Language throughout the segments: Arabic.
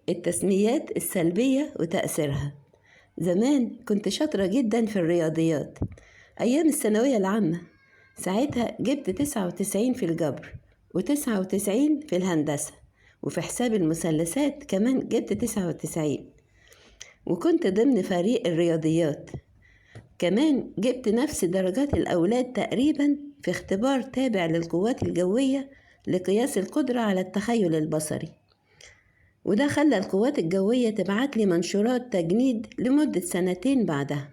التسميات السلبية وتأثيرها. زمان كنت شاطرة جدا في الرياضيات أيام الثانوية العامة. ساعتها جبت 99 في الجبر و99 في الهندسة، وفي حساب المثلثات كمان جبت 99، وكنت ضمن فريق الرياضيات. كمان جبت نفس درجات الأولاد تقريبا في اختبار تابع للقوات الجوية لقياس القدرة على التخيل البصري، وده خلى القوات الجوية تبعت لي منشورات تجنيد لمدة 2 بعدها.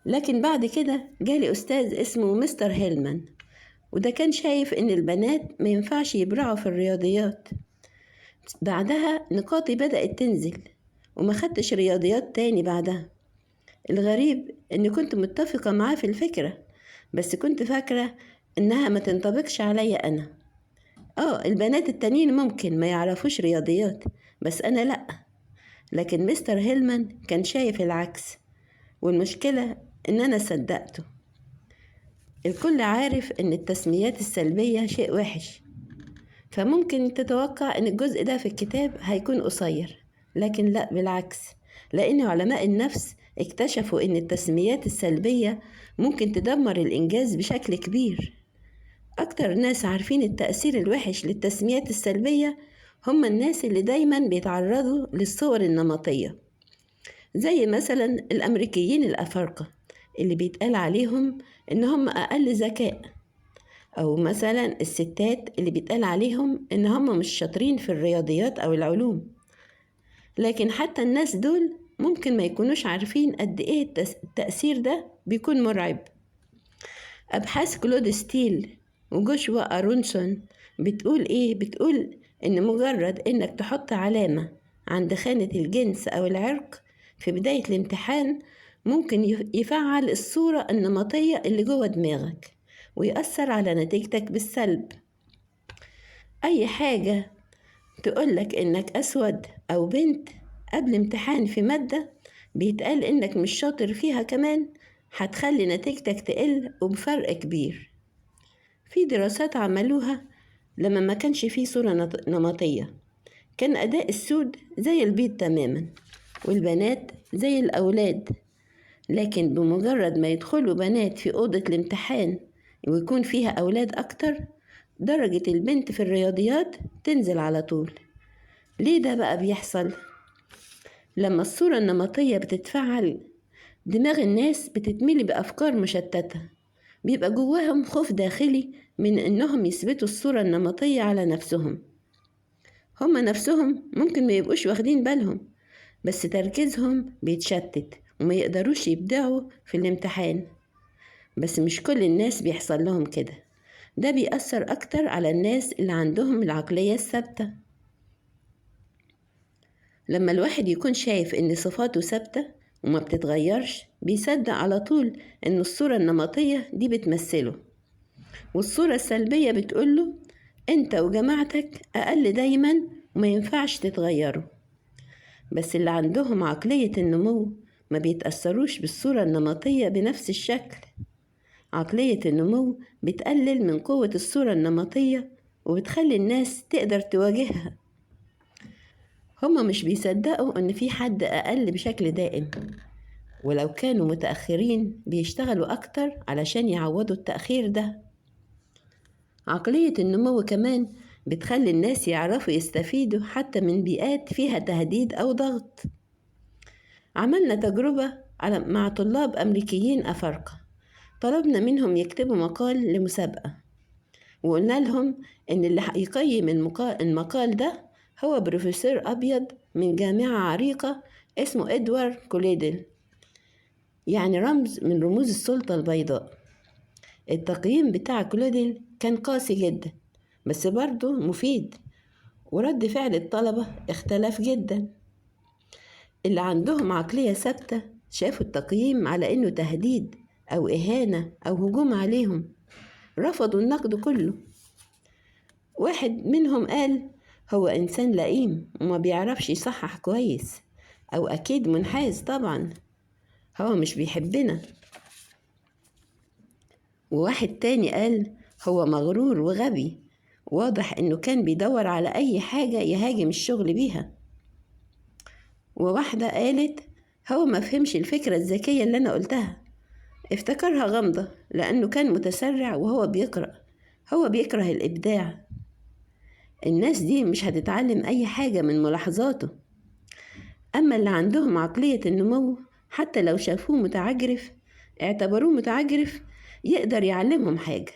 لكن بعد كده جالي أستاذ اسمه مستر هيلمان، وده كان شايف إن البنات ما ينفعش يبرعوا في الرياضيات. بعدها نقاطي بدأت تنزل وما خدتش رياضيات تاني بعدها. الغريب إني كنت متفقة معاه في الفكرة، بس كنت فاكرة إنها ما تنطبقش عليا أنا. البنات التانيين ممكن ما يعرفوش رياضيات، بس أنا لأ. لكن مستر هيلمان كان شايف العكس، والمشكلة إن أنا صدقته. الكل عارف إن التسميات السلبية شيء وحش، فممكن تتوقع إن الجزء ده في الكتاب هيكون قصير، لكن لأ، بالعكس، لأن علماء النفس اكتشفوا إن التسميات السلبية ممكن تدمر الإنجاز بشكل كبير. أكتر ناس عارفين التأثير الوحش للتسميات السلبية هم الناس اللي دايما بيتعرضوا للصور النمطية، زي مثلا الأمريكيين الأفارقة اللي بيتقال عليهم إن هم أقل ذكاء، أو مثلا الستات اللي بيتقال عليهم إن هم مش شاطرين في الرياضيات أو العلوم. لكن حتى الناس دول ممكن ما يكونوش عارفين قد إيه التأثير ده بيكون مرعب. أبحاث كلود ستيل وجوشوا أرونسون بتقول إيه؟ بتقول إن مجرد إنك تحط علامة عند خانة الجنس أو العرق في بداية الامتحان ممكن يفعل الصورة النمطية اللي جوه دماغك ويأثر على نتيجتك بالسلب. أي حاجة تقولك إنك أسود أو بنت قبل امتحان في مادة بيتقال إنك مش شاطر فيها كمان، هتخلي نتيجتك تقل وبفرق كبير. في دراسات عملوها لما ما كانش فيه صورة نمطية، كان أداء السود زي البيض تماما والبنات زي الأولاد. لكن بمجرد ما يدخلوا بنات في أوضة الامتحان ويكون فيها أولاد أكتر، درجة البنت في الرياضيات تنزل على طول. ليه ده بقى بيحصل؟ لما الصورة النمطية بتتفعل، دماغ الناس بتتملي بأفكار مشتتة، بيبقى جواهم خوف داخلي من إنهم يثبتوا الصورة النمطية على نفسهم. هما نفسهم ممكن ما يبقوش واخدين بالهم، بس تركيزهم بيتشتت وما يقدروش يبدعوا في الامتحان. بس مش كل الناس بيحصل لهم كده، ده بيأثر أكتر على الناس اللي عندهم العقلية الثابتة. لما الواحد يكون شايف إن صفاته ثابتة وما بتتغيرش، بيصدق على طول إن الصورة النمطية دي بتمثله، والصورة السلبية بتقوله أنت وجماعتك أقل دايما وما ينفعش تتغيروا. بس اللي عندهم عقلية النمو ما بيتأثروش بالصورة النمطية بنفس الشكل. عقلية النمو بتقلل من قوة الصورة النمطية وبتخلي الناس تقدر تواجهها. هما مش بيصدقوا إن في حد أقل بشكل دائم، ولو كانوا متأخرين بيشتغلوا أكتر علشان يعوضوا التأخير ده. عقلية النمو كمان بتخلي الناس يعرفوا يستفيدوا حتى من بيئات فيها تهديد أو ضغط. عملنا تجربة مع طلاب أمريكيين أفارقة، طلبنا منهم يكتبوا مقال لمسابقة، وقلنا لهم إن اللي يقيم المقال ده هو بروفيسور أبيض من جامعة عريقة اسمه إدوارد كوليدل، يعني رمز من رموز السلطة البيضاء. التقييم بتاع كوليدل كان قاسي جدا بس برضه مفيد، ورد فعل الطلبة اختلف جدا. اللي عندهم عقلية ثابتة شافوا التقييم على إنه تهديد أو إهانة أو هجوم عليهم، رفضوا النقد كله. واحد منهم قال هو إنسان لئيم وما بيعرفش يصحح كويس، أو أكيد منحاز طبعا، هو مش بيحبنا. وواحد تاني قال هو مغرور وغبي واضح إنه كان بيدور على أي حاجة يهاجم الشغل بيها. وواحدة قالت هو ما فهمش الفكرة الذكية اللي أنا قلتها، افتكرها غامضة لأنه كان متسرع وهو بيقرأ. هو بيكره الإبداع. الناس دي مش هتتعلم أي حاجة من ملاحظاته. أما اللي عندهم عقلية النمو حتى لو شافوه متعجرف اعتبروه متعجرف يقدر يعلمهم حاجة.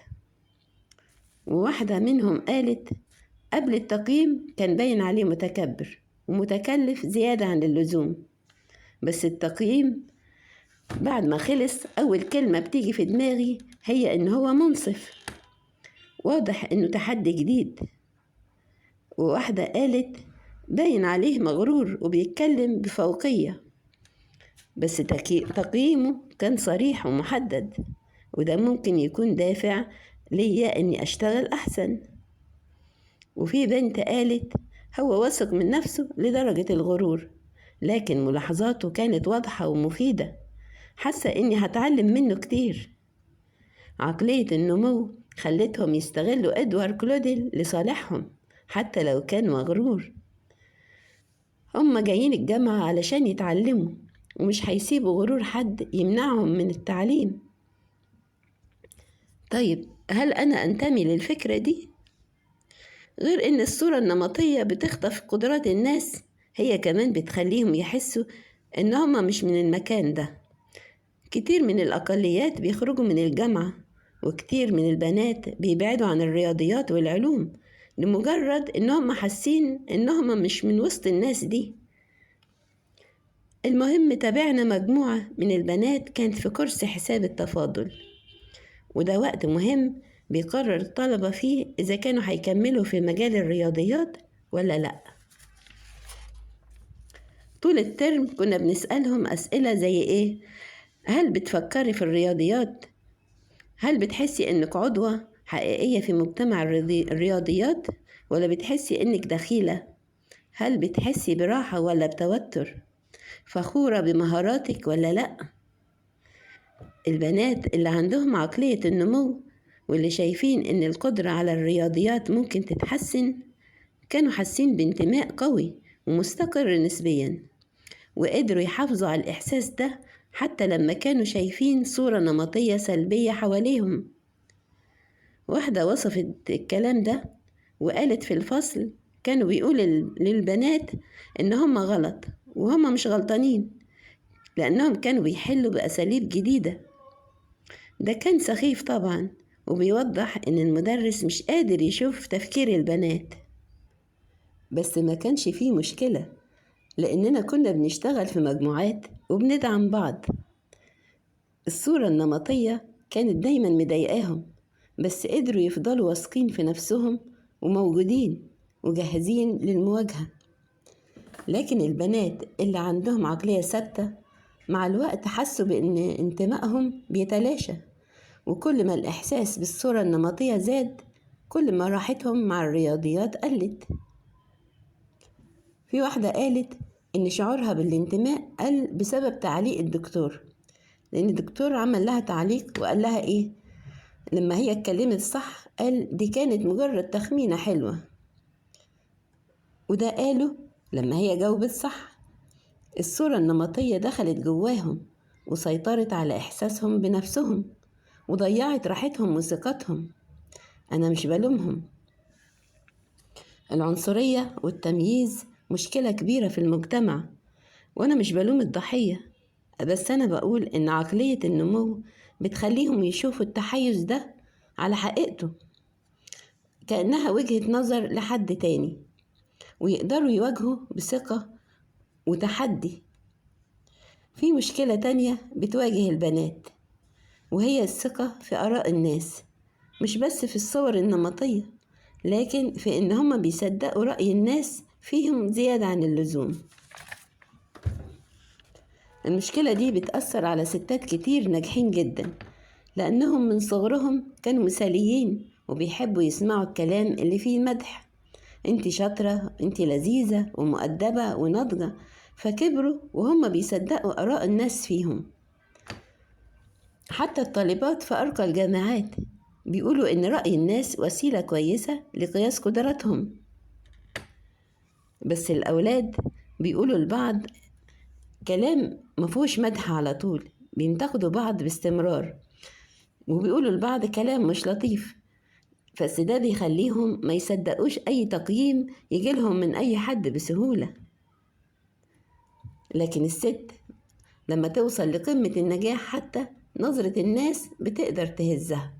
وواحدة منهم قالت قبل التقييم كان باين عليه متكبر ومتكلف زيادة عن اللزوم، بس التقييم بعد ما خلص أول كلمة بتيجي في دماغي هي إن هو منصف. واضح إنه تحدي جديد. وواحدة قالت باين عليه مغرور وبيتكلم بفوقية، بس تقييمه كان صريح ومحدد، وده ممكن يكون دافع ليا إني أشتغل أحسن. وفي بنت قالت هو واثق من نفسه لدرجة الغرور، لكن ملاحظاته كانت واضحة ومفيدة، حاسة إني هتعلم منه كتير. عقلية النمو خلتهم يستغلوا إدوارد كلوديل لصالحهم حتى لو كان مغرور. هم جايين الجامعة علشان يتعلموا ومش هيسيبوا غرور حد يمنعهم من التعليم. طيب هل أنا أنتمي للفكرة دي؟ غير إن الصورة النمطية بتخطف قدرات الناس، هي كمان بتخليهم يحسوا إن هم مش من المكان ده. كتير من الأقليات بيخرجوا من الجامعة، وكتير من البنات بيبعدوا عن الرياضيات والعلوم لمجرد إنهم حاسين إنهم مش من وسط الناس دي. المهم تابعنا مجموعة من البنات كانت في كورس حساب التفاضل، وده وقت مهم بيقرر الطلبة فيه إذا كانوا هيكملوا في مجال الرياضيات ولا لأ. طول الترم كنا بنسألهم أسئلة زي إيه؟ هل بتفكري في الرياضيات؟ هل بتحسي إنك عضوة حقيقية في مجتمع الرياضيات ولا بتحسي إنك دخيلة؟ هل بتحسي براحة ولا بتوتر؟ فخورة بمهاراتك ولا لأ؟ البنات اللي عندهم عقلية النمو واللي شايفين إن القدرة على الرياضيات ممكن تتحسن كانوا حاسين بانتماء قوي ومستقر نسبيا، وقدروا يحافظوا على الإحساس ده حتى لما كانوا شايفين صورة نمطية سلبية حواليهم. واحدة وصفت الكلام ده وقالت في الفصل كانوا بيقولوا للبنات إن هم غلط وهم مش غلطانين، لأنهم كانوا بيحلوا بأساليب جديدة. ده كان سخيف طبعا، وبيوضح إن المدرس مش قادر يشوف تفكير البنات. بس ما كانش فيه مشكلة، لأننا كنا بنشتغل في مجموعات وبندعم بعض. الصورة النمطية كانت دايما مضايقاهم، بس قدروا يفضلوا واثقين في نفسهم وموجودين وجاهزين للمواجهة. لكن البنات اللي عندهم عقلية ثابتة مع الوقت حسوا بأن انتمائهم بيتلاشى، وكل ما الإحساس بالصورة النمطية زاد كل ما راحتهم مع الرياضيات قلت. في واحدة قالت إن شعورها بالانتماء قل بسبب تعليق الدكتور، لأن الدكتور عمل لها تعليق وقال لها إيه لما هي اتكلمت صح، قال دي كانت مجرد تخمينة حلوة. وده قاله لما هي جاوبت صح. الصورة النمطية دخلت جواهم وسيطرت على إحساسهم بنفسهم وضيعت راحتهم وثقتهم. أنا مش بلومهم. العنصرية والتمييز مشكلة كبيرة في المجتمع، وأنا مش بلوم الضحية، بس أنا بقول إن عقلية النمو بتخليهم يشوفوا التحيز ده على حقيقته كأنها وجهة نظر لحد تاني، ويقدروا يواجهوا بثقة وتحدي. في مشكلة تانية بتواجه البنات، وهي الثقة في آراء الناس، مش بس في الصور النمطية، لكن في إن هما بيصدقوا رأي الناس فيهم زيادة عن اللزوم. المشكلة دي بتأثر على ستات كتير ناجحين جدا، لأنهم من صغرهم كانوا مثاليين وبيحبوا يسمعوا الكلام اللي فيه مدح. انتي شاطرة، انتي لذيذة ومؤدبة وناضجة، فكبروا وهم بيصدقوا آراء الناس فيهم. حتى الطالبات في أرقى الجامعات بيقولوا إن رأي الناس وسيلة كويسة لقياس قدراتهم، بس الأولاد بيقولوا لبعض كلام مفهوش مدح على طول، بينتقدوا بعض باستمرار، وبيقولوا لبعض كلام مش لطيف، بس ده بيخليهم ما يصدقوش أي تقييم يجيلهم من أي حد بسهولة. لكن الست لما توصل لقمة النجاح حتى نظرة الناس بتقدر تهزها.